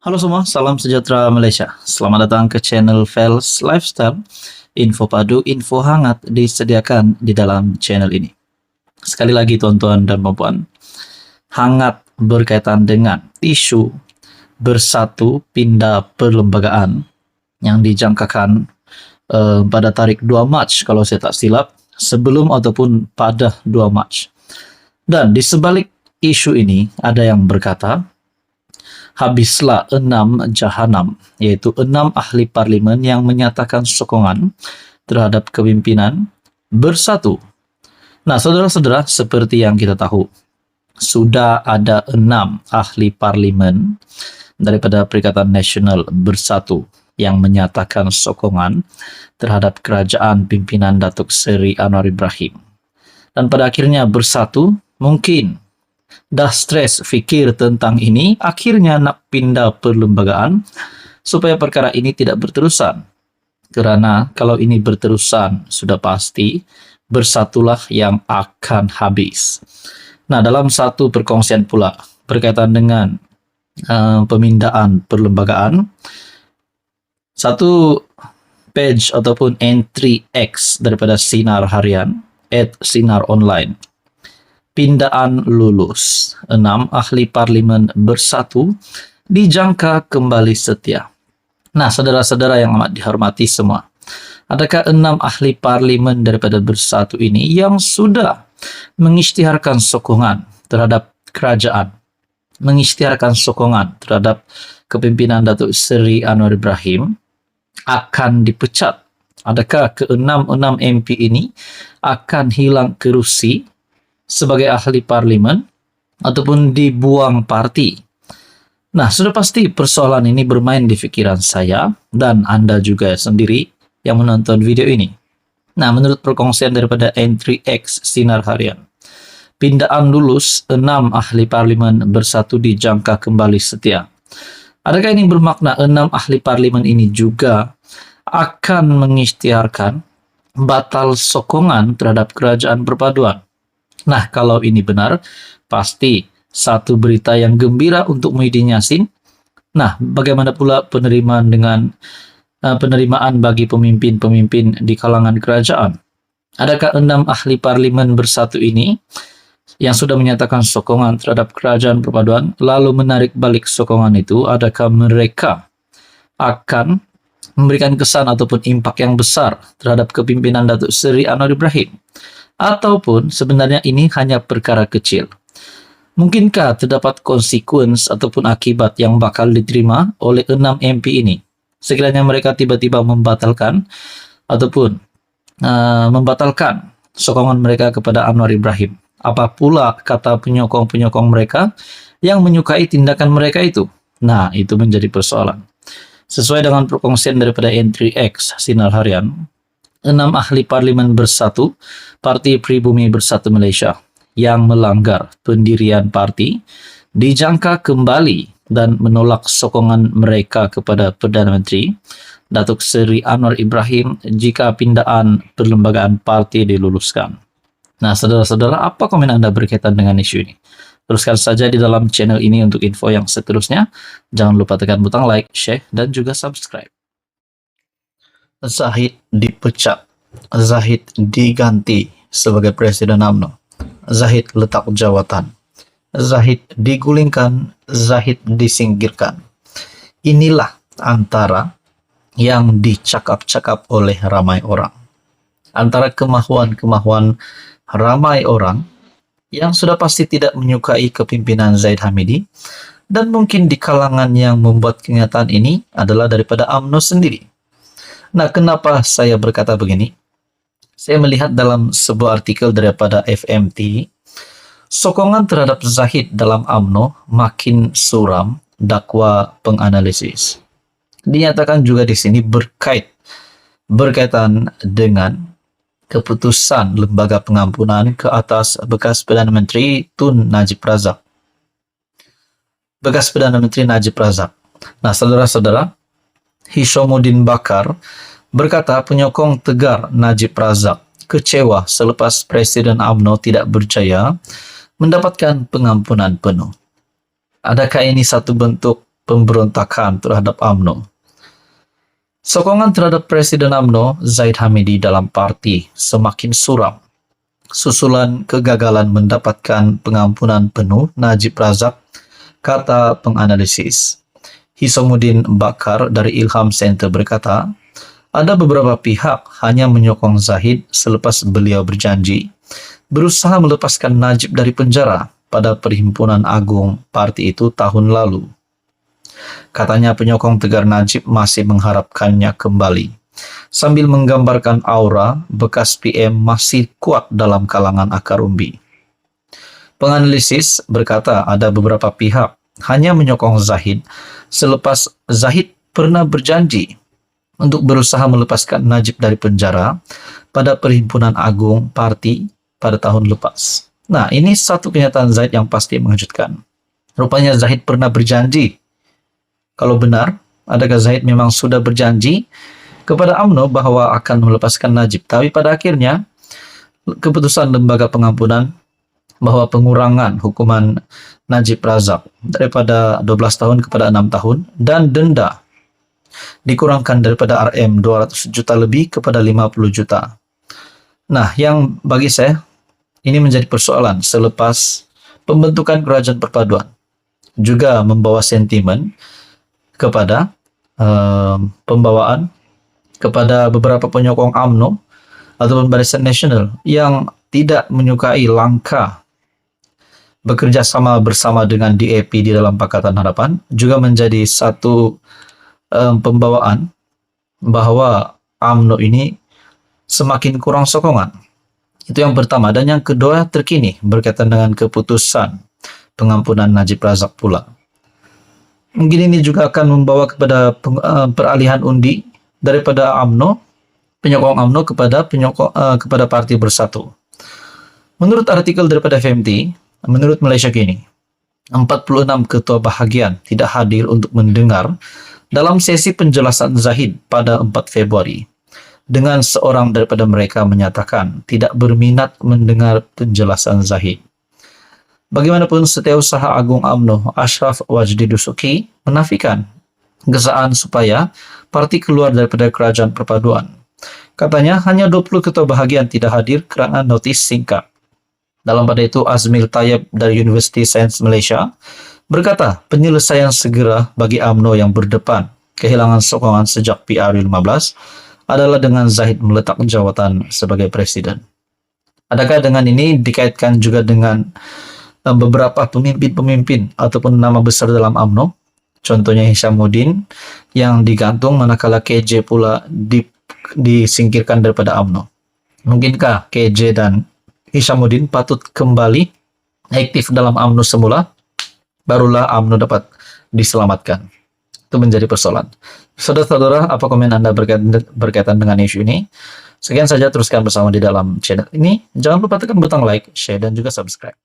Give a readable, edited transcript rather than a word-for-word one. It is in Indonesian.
Halo semua, salam sejahtera Malaysia. Selamat datang ke channel Fels Lifestyle. Info padu, info hangat disediakan di dalam channel ini. Sekali lagi tuan-tuan dan puan-puan, hangat berkaitan dengan isu bersatu pindah perlembagaan yang dijangkakan pada tarikh 2 Mac kalau saya tak silap, sebelum ataupun pada 2 Mac. Dan di sebalik isu ini ada yang berkata, habislah 6 jahanam, yaitu 6 ahli parlimen yang menyatakan sokongan terhadap kepimpinan bersatu. Nah, saudara-saudara, seperti yang kita tahu, sudah ada 6 ahli parlimen daripada Perikatan Nasional Bersatu yang menyatakan sokongan terhadap kerajaan pimpinan Datuk Seri Anwar Ibrahim. Dan pada akhirnya bersatu, mungkin dah stres fikir tentang ini, akhirnya nak pindah perlembagaan supaya perkara ini tidak berterusan. Kerana kalau ini berterusan, sudah pasti bersatulah yang akan habis. Nah, dalam satu perkongsian pula berkaitan dengan pemindahan perlembagaan, satu page ataupun entry X daripada Sinar Harian @Sinar Online, pindaan lulus, 6 ahli parlimen bersatu dijangka kembali setia. Nah, saudara-saudara yang amat dihormati semua, adakah 6 ahli parlimen daripada bersatu ini yang sudah mengisytiharkan sokongan terhadap kerajaan, mengisytiharkan sokongan terhadap kepimpinan Datuk Seri Anwar Ibrahim akan dipecat? Adakah ke-6 MP ini akan hilang kerusi sebagai ahli parlimen ataupun dibuang parti? Nah, sudah pasti persoalan ini bermain di fikiran saya dan Anda juga sendiri yang menonton video ini. Nah, menurut perkongsian daripada entry X Sinar Harian, pindaan lulus 6 ahli parlimen bersatu dijangka kembali setia. Adakah ini bermakna 6 ahli parlimen ini juga akan mengisytiharkan batal sokongan terhadap kerajaan perpaduan? Nah, kalau ini benar, pasti satu berita yang gembira untuk Muhyiddin Yassin. Nah, bagaimana pula penerimaan bagi pemimpin-pemimpin di kalangan kerajaan? Adakah 6 ahli parlimen bersatu ini yang sudah menyatakan sokongan terhadap kerajaan perpaduan lalu menarik balik sokongan itu? Adakah mereka akan memberikan kesan ataupun impak yang besar terhadap kepimpinan Datuk Seri Anwar Ibrahim? Ataupun sebenarnya ini hanya perkara kecil? Mungkinkah terdapat konsekuens ataupun akibat yang bakal diterima oleh 6 MP ini sekiranya mereka tiba-tiba membatalkan ataupun membatalkan sokongan mereka kepada Anwar Ibrahim? Apa pula kata penyokong-penyokong mereka yang menyukai tindakan mereka itu? Nah, itu menjadi persoalan. Sesuai dengan perkongsian daripada entry X Sinar Harian, 6 ahli parlimen bersatu Parti Pribumi Bersatu Malaysia yang melanggar pendirian parti dijangka kembali dan menolak sokongan mereka kepada Perdana Menteri Datuk Seri Anwar Ibrahim jika pindaan perlembagaan parti diluluskan. Nah, saudara-saudara, apa komen Anda berkaitan dengan isu ini? Teruskan saja di dalam channel ini untuk info yang seterusnya. Jangan lupa tekan butang like, share, dan juga subscribe. Zahid dipecat, Zahid diganti sebagai Presiden UMNO, Zahid letak jawatan, Zahid digulingkan, Zahid disingkirkan. Inilah antara yang dicakap-cakap oleh ramai orang. Antara kemahuan-kemahuan ramai orang yang sudah pasti tidak menyukai kepimpinan Zahid Hamidi, dan mungkin di kalangan yang membuat kenyataan ini adalah daripada UMNO sendiri. Nah, kenapa saya berkata begini? Saya melihat dalam sebuah artikel daripada FMT, sokongan terhadap Zahid dalam UMNO makin suram, dakwa penganalisis. Dinyatakan juga di sini berkaitan dengan keputusan Lembaga Pengampunan ke atas bekas Perdana Menteri Tun Najib Razak. Bekas Perdana Menteri Najib Razak. Nah, saudara-saudara, Hishamuddin Bakar berkata penyokong tegar Najib Razak kecewa selepas Presiden UMNO tidak berjaya mendapatkan pengampunan penuh. Adakah ini satu bentuk pemberontakan terhadap UMNO. Sokongan terhadap Presiden UMNO Zaid Hamidi dalam parti semakin suram susulan kegagalan mendapatkan pengampunan penuh Najib Razak, kata penganalisis. Hisamuddin Bakar dari Ilham Center berkata, ada beberapa pihak hanya menyokong Zahid selepas beliau berjanji berusaha melepaskan Najib dari penjara pada Perhimpunan Agung parti itu tahun lalu. Katanya penyokong tegar Najib masih mengharapkannya kembali, sambil menggambarkan aura bekas PM masih kuat dalam kalangan akar umbi. Penganalisis berkata ada beberapa pihak hanya menyokong Zahid selepas Zahid pernah berjanji untuk berusaha melepaskan Najib dari penjara pada Perhimpunan Agung Parti pada tahun lepas. Nah, ini satu kenyataan Zahid yang pasti mengejutkan. Rupanya Zahid pernah berjanji. Kalau benar, adakah Zahid memang sudah berjanji kepada UMNO bahwa akan melepaskan Najib, tapi pada akhirnya keputusan lembaga pengampunan bahwa pengurangan hukuman Najib Razak daripada 12 tahun kepada 6 tahun dan denda dikurangkan daripada RM 200 juta lebih kepada 50 juta. Nah, yang bagi saya ini menjadi persoalan selepas pembentukan kerajaan perpaduan juga membawa sentimen kepada pembawaan kepada beberapa penyokong UMNO ataupun Barisan Nasional yang tidak menyukai langkah bekerja sama bersama dengan DAP di dalam Pakatan Harapan, juga menjadi satu pembawaan bahwa UMNO ini semakin kurang sokongan. Itu yang pertama. Dan yang kedua terkini berkaitan dengan keputusan pengampunan Najib Razak pula. Mungkin ini juga akan membawa kepada peralihan undi daripada UMNO, penyokong UMNO kepada Parti Bersatu. Menurut artikel daripada FMT, menurut Malaysia Kini, 46 ketua bahagian tidak hadir untuk mendengar dalam sesi penjelasan Zahid pada 4 Februari. Dengan seorang daripada mereka menyatakan tidak berminat mendengar penjelasan Zahid. Bagaimanapun, Setiausaha Agung UMNO Ashraf Wajdi Dusuki menafikan gesaan supaya parti keluar daripada kerajaan perpaduan. Katanya hanya 20 ketua bahagian tidak hadir kerana notis singkat. Dalam pada itu, Azmil Tayyib dari Universiti Sains Malaysia berkata penyelesaian segera bagi UMNO yang berdepan kehilangan sokongan sejak PRU15 adalah dengan Zahid meletak jawatan sebagai presiden. Adakah dengan ini dikaitkan juga dengan beberapa pemimpin-pemimpin ataupun nama besar dalam UMNO? Contohnya Hisamuddin yang digantung manakala KJ pula disingkirkan daripada UMNO. Mungkinkah KJ dan Hisamuddin patut kembali aktif dalam UMNO semula? Barulah UMNO dapat diselamatkan. Itu menjadi persoalan. Saudara-saudara, apa komen Anda berkaitan dengan isu ini? Sekian saja, teruskan bersama di dalam channel ini. Jangan lupa tekan butang like, share, dan juga subscribe.